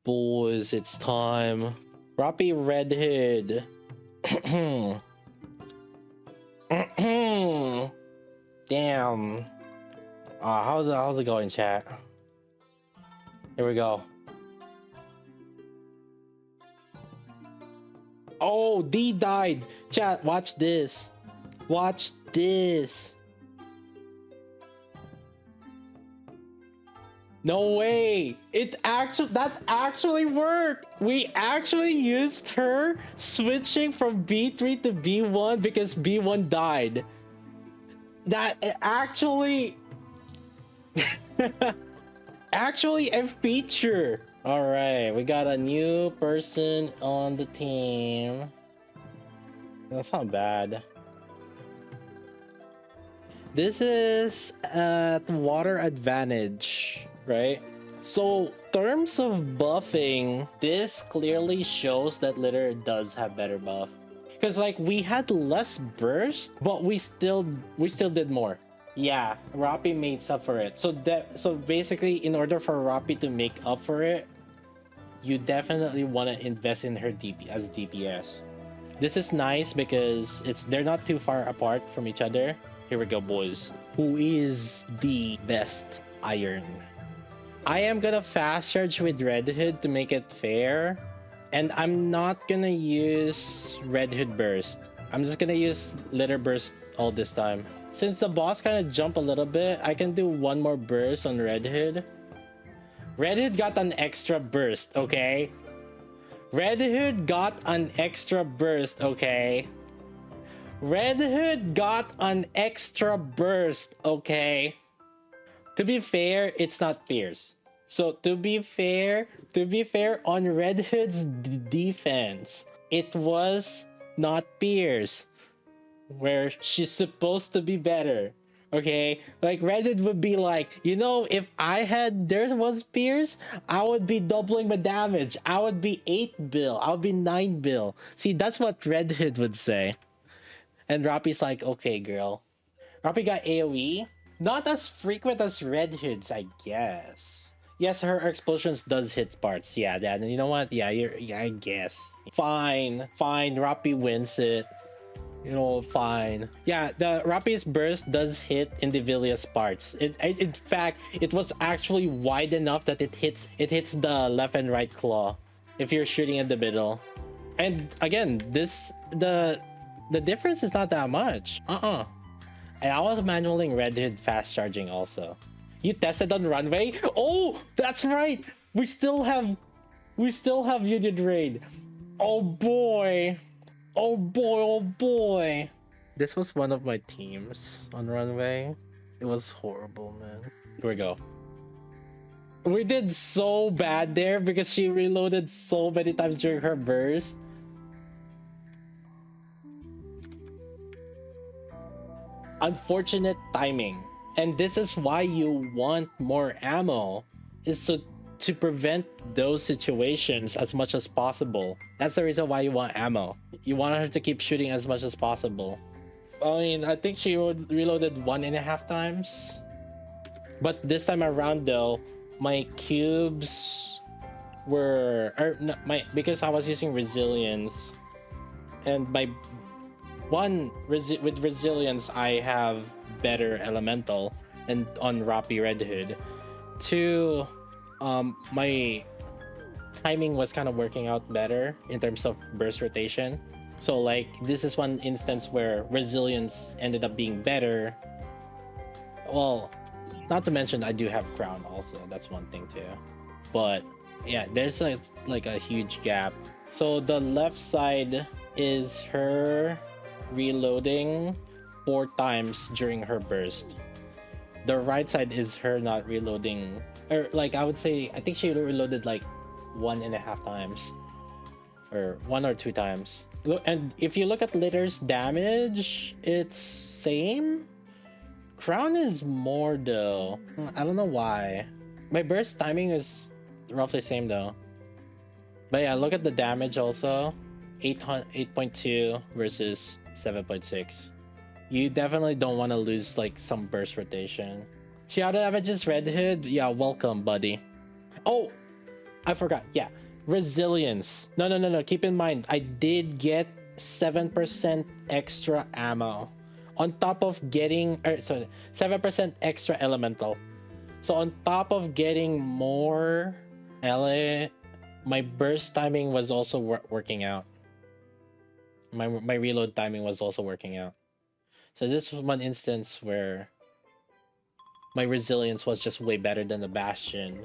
Boys, it's time. Rapi Red Hood. Damn. How's it going, chat? Here we go. Oh, D died. Chat, watch this. Watch this. No way! That actually worked! We actually used her switching from B3 to B1 because B1 died. That actually actually a feature. All right, we got a new person on the team. That's not bad. This is at water advantage, right? So terms of buffing, this clearly shows that litter does have better buff. Because like we had less burst, but we still did more. Yeah, Rapi made up for it. So basically, in order for Rapi to make up for it, you definitely want to invest in her DP as DPS. This is nice because they're not too far apart from each other. Here we go, boys. Who is the best iron? I am gonna fast charge with Red Hood to make it fair. And I'm not gonna use Red Hood Burst. I'm just gonna use Litter Burst all this time. Since the boss kind of jumped a little bit, I can do one more burst on Red Hood. Red Hood got an extra burst, okay? Red Hood got an extra burst, okay? Red Hood got an extra burst, okay? To be fair, it's not fierce. So to be fair on Red Hood's defense, it was not Pierce, where she's supposed to be better. Okay, like Red Hood would be like, you know, if there was Pierce, I would be doubling my damage. I would be 8 bill. I would be 9 bill. See, that's what Red Hood would say. And Rapi's like, okay, girl. Rapi got AoE. Not as frequent as Red Hood's, I guess. Yes, her explosions does hit parts. Yeah, that. You know what? Yeah, I guess. Fine. Rapi wins it. You know, fine. Yeah, the Rapi's burst does hit individuous parts. In fact, it was actually wide enough that it hits the left and right claw if you're shooting in the middle. And again, the difference is not that much. And I was manually Red Hood fast charging also. You tested on runway? Oh, that's right. We still have Union Raid. Oh boy. Oh boy. This was one of my teams on runway. It was horrible, man. Here we go. We did so bad there because she reloaded so many times during her burst. Unfortunate timing. And this is why you want more ammo, is to prevent those situations as much as possible. That's the reason why you want ammo. You want her to keep shooting as much as possible. I mean, I think she reloaded 1.5 times. But this time around though, my cubes were because I was using resilience, and my with resilience I have better elemental and on Rapi Red Hood. 2, my timing was kind of working out better in terms of burst rotation. So like this is one instance where resilience ended up being better. Well, not to mention I do have crown also. That's one thing too. But yeah, there's like a huge gap. So the left side is her reloading 4 times during her burst. The right side is her not reloading, or like I would say I think she reloaded like 1.5 times, or 1 or 2 times. Look, and if you look at Litter's damage, it's same. Crown is more though. I don't know why. My burst timing is roughly same though. But yeah, look at the damage also. 8.2 versus 7.6. You definitely don't want to lose like some burst rotation. She auto damages Red Hood. Yeah, welcome, buddy. Oh, I forgot. Yeah, resilience. No, no, no, no. Keep in mind, I did get 7% extra ammo on top of getting, sorry, 7% extra elemental. So on top of getting more my burst timing was also working out. My reload timing was also working out. So this was one instance where my resilience was just way better than the Bastion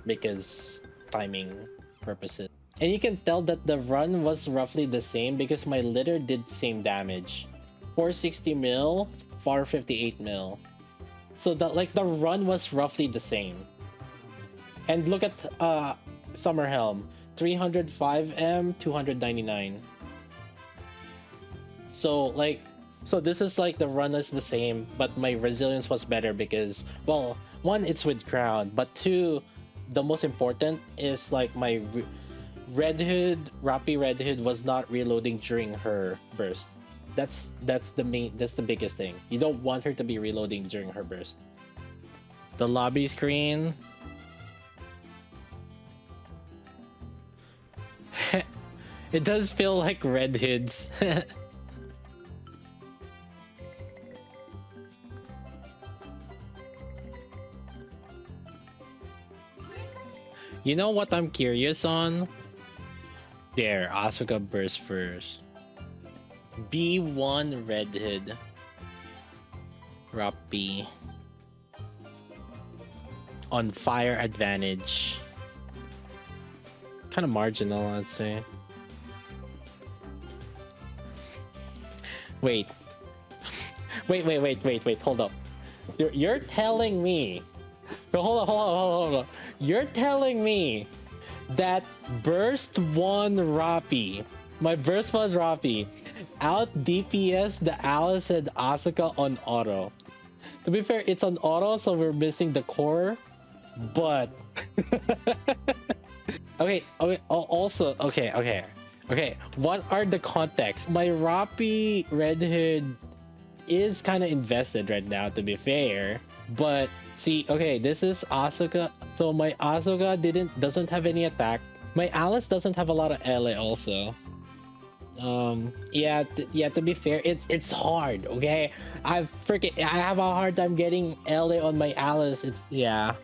because timing purposes. And you can tell that the run was roughly the same because my litter did same damage. 460 mil, 458 mil. So the run was roughly the same. And look at Summer Helm, 305M, 299. So this is like the run is the same, but my resilience was better because, well, one, it's with crown, but two, the most important is like my Red Hood, Rapi Red Hood was not reloading during her burst. That's the biggest thing. You don't want her to be reloading during her burst. The lobby screen. It does feel like Red Hoods. You know what I'm curious on? There, Asuka burst first. B1 Red Hood. Rapi. On fire advantage. Kind of marginal, I'd say. Wait, hold up. You're telling me. Hold on. You're telling me that burst 1 Rapi, my burst 1 Rapi, out DPS the Alice and Asuka on auto. To be fair, it's on auto, so we're missing the core, but okay. What are the contexts? My Rapi Red Hood is kind of invested right now, to be fair, but see, okay, this is Asuka. So my Asuka doesn't have any attack. My Alice doesn't have a lot of LA also. Yeah, to be fair, it's hard, okay? I have a hard time getting LA on my Alice. Yeah.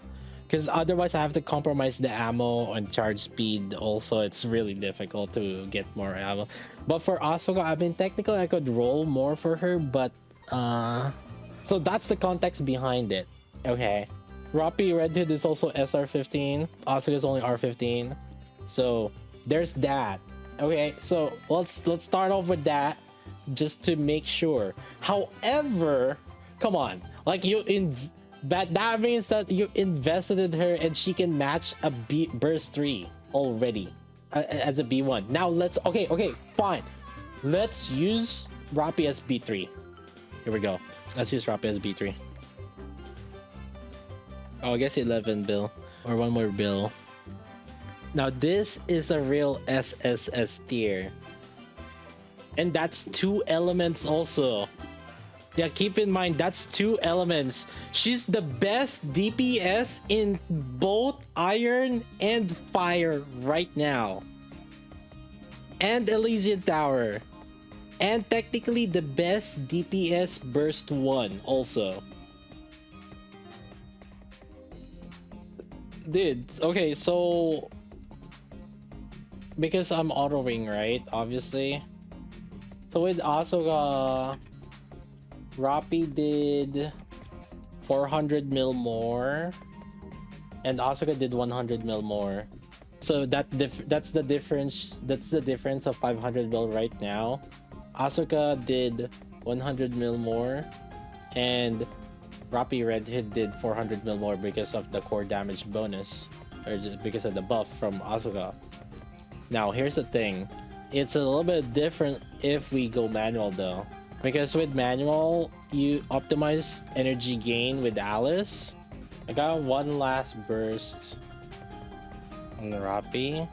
Because otherwise I have to compromise the ammo and charge speed also. It's really difficult to get more ammo. But for Asuka, I mean, technically I could roll more for her, but so that's the context behind it. Okay. Rapi Red Hood is also SR15. Asuka is only R15. So there's that. Okay, so let's start off with that just to make sure. However, come on, like that means that you invested in her and she can match a burst 3 already as a B1. Now okay, fine. Let's use Rapi as B3. Here we go. Let's use Rapi as B3. Oh, I guess 11 bill or one more bill. Now this is a real SSS tier. And that's 2 elements also. Yeah, keep in mind that's 2 elements. She's the best DPS in both iron and fire right now. And Elysion Tower. And technically the best DPS burst 1 also. Dude, okay, so because I'm autoing, right? Obviously. So with Asuka, Rapi did 400 mil more, and Asuka did 100 mil more. So that's the difference. That's the difference of 500 mil right now. Asuka did 100 mil more, and Rapi Red Hood did 400 mil more because of the core damage bonus, or because of the buff from Asuka. Now here's the thing, it's a little bit different if we go manual though, because with manual you optimize energy gain with Alice. I got one last burst on the Rapi,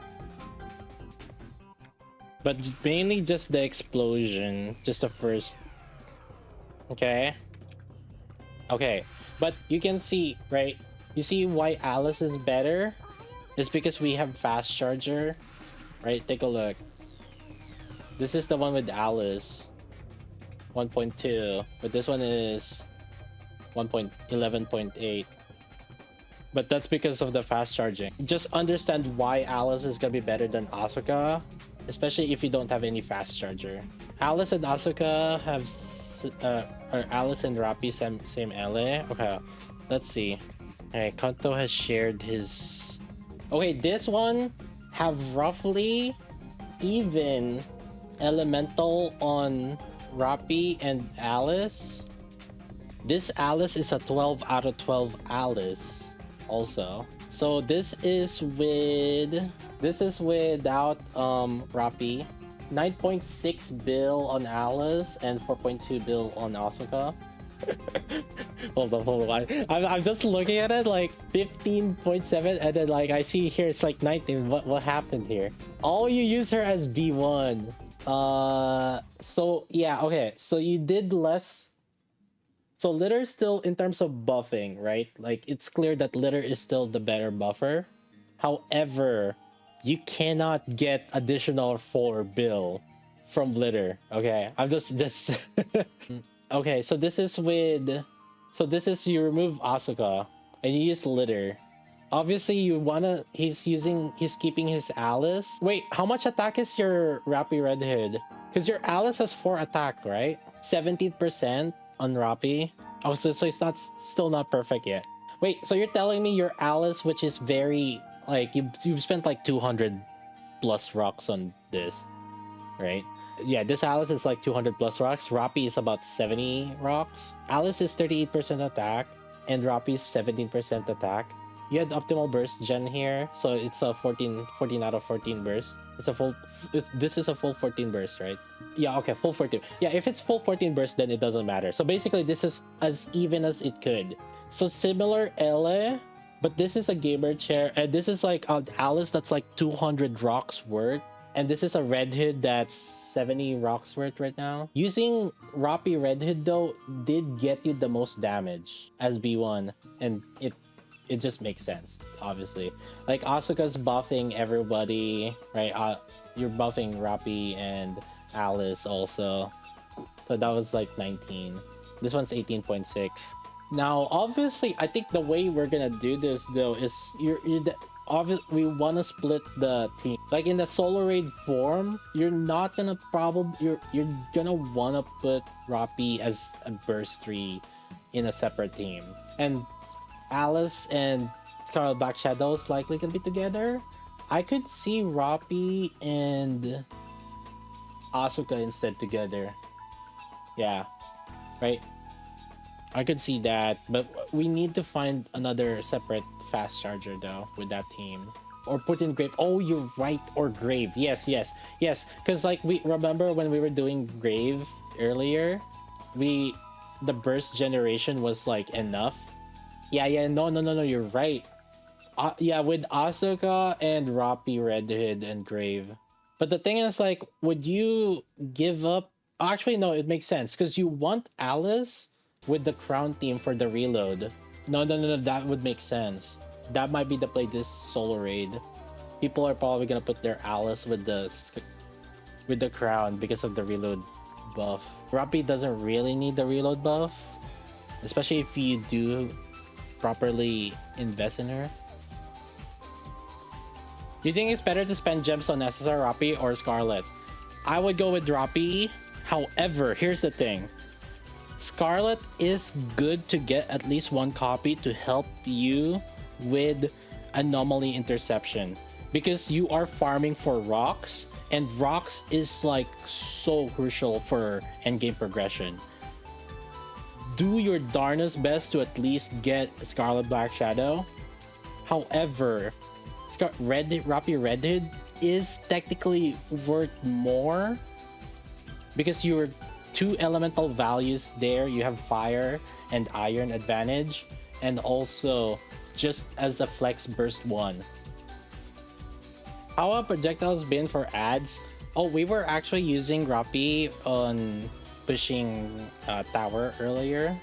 but mainly just the explosion, just the first. Okay, but you can see, right? You see why Alice is better? is because we have fast charger, right? Take a look. This is the one with Alice, 1.2, but this one is 1.11.8. But that's because of the fast charging. Just understand why Alice is gonna be better than Asuka, especially if you don't have any fast charger. Alice and Asuka have, or Alice and Rapi same ele. Okay, let's see. Okay, Kanto has shared his. Okay, this one have roughly even elemental on Rapi and Alice. This Alice is a 12 out of 12 Alice. Also, so this is without Rapi, 9.6 bill on Alice and 4.2 bill on Asuka. hold on. I'm just looking at it like 15.7, and then like I see here it's like 19. What happened here? Oh, you use her as B1. So yeah, okay. So you did less. So litter is still, in terms of buffing, right? Like, it's clear that litter is still the better buffer. However, you cannot get additional 4 bill from litter. Okay, I'm just okay, so this is you remove Asuka and you use litter. Obviously you wanna, he's keeping his Alice. Wait, how much attack is your Rapi Red Hood? Because your Alice has 4 attack, right? 17% on Rapi. Oh, so it's still not perfect yet. Wait, so you're telling me your Alice, which is very, like, you've spent like 200 plus rocks on this, right? Yeah, this Alice is like 200 plus rocks. Rapi is about 70 rocks. Alice is 38% attack and Rapi is 17% attack. You had optimal burst gen here, so it's a 14 out of 14 burst. This is a full 14 burst, right? Yeah, okay, full 14. Yeah, if it's full 14 burst, then it doesn't matter. So basically, this is as even as it could. So similar ele, but this is a gamer chair, and this is like an Alice that's like 200 rocks worth, and this is a Red Hood that's 70 rocks worth right now. Using Rapi Red Hood though did get you the most damage as B1, and it just makes sense, obviously. Like Asuka's buffing everybody, right? You're buffing Rapi and Alice also. So that was like 19. This one's 18.6. Now, obviously, I think the way we're gonna do this though is obviously we want to split the team. Like in the solo raid form, you're not gonna you're gonna wanna put Rapi as a burst 3 in a separate team, and Alice and Scarlet Black Shadows likely gonna be together. I could see Rapi and Asuka instead together. Yeah, right. I could see that, but we need to find another separate fast charger though with that team, or put in Grave. Oh, you're right, or Grave. Yes. Because like we remember when we were doing Grave earlier, the burst generation was like enough. Yeah. No. You're right. Yeah, with Asuka and Rapi, Red Hood, and Grave. But the thing is, like, would you give up? Actually, no, it makes sense because you want Alice with the crown team for the reload. No, that would make sense. That might be the play this solo raid. People are probably gonna put their Alice with the crown because of the reload buff. Rapi doesn't really need the reload buff, especially if you do properly invest in her. Do you think it's better to spend gems on SSR Rapi or Scarlet? I would go with Rapi. However, here's the thing. Scarlet is good to get at least one copy to help you with anomaly interception, because you are farming for rocks, and rocks is like so crucial for endgame progression. Do your darnest best to at least get Scarlet Black Shadow. However, Rapi Red Hood is technically worth more because you're 2 elemental values there. You have fire and iron advantage, and also just as a flex burst 1. How have projectiles been for ads? Oh, we were actually using Rapi on pushing tower earlier.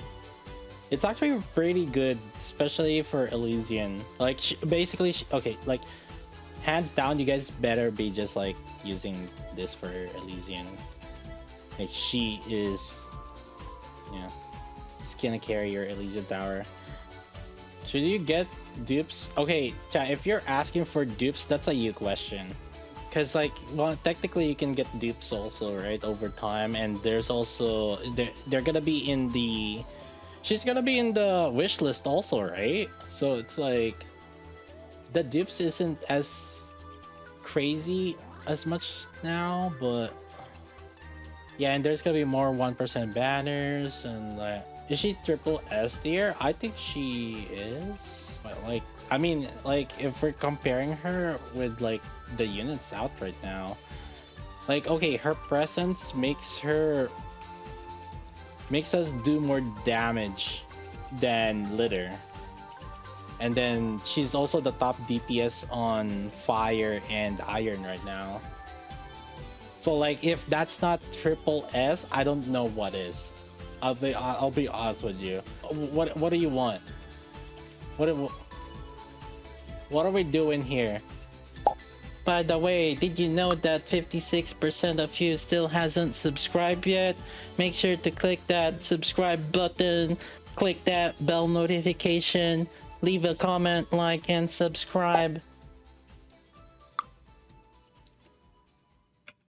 It's actually pretty good, especially for Elysion. Like, basically, okay, like, hands down, you guys better be just like using this for Elysion. Like, she is, yeah, just gonna carry your Elysion Tower. Should you get dupes? Okay, chat, if you're asking for dupes, that's a you question. Because, like, well, technically you can get dupes also, right, over time. And there's also, they're gonna be in the, she's gonna be in the wish list also, right? So it's like, the dupes isn't as crazy as much now, but yeah, and there's gonna be more 1% banners. And like, is she triple S tier? I think she is, but like, I mean, like, if we're comparing her with like the units out right now, like, okay, her presence makes us do more damage than litter. And then she's also the top DPS on fire and iron right now. So like, if that's not triple S, I don't know what is. I'll be honest with you. What do you want? What are we doing here? By the way, did you know that 56% of you still hasn't subscribed yet? Make sure to click that subscribe button, click that bell notification, leave a comment, like, and subscribe.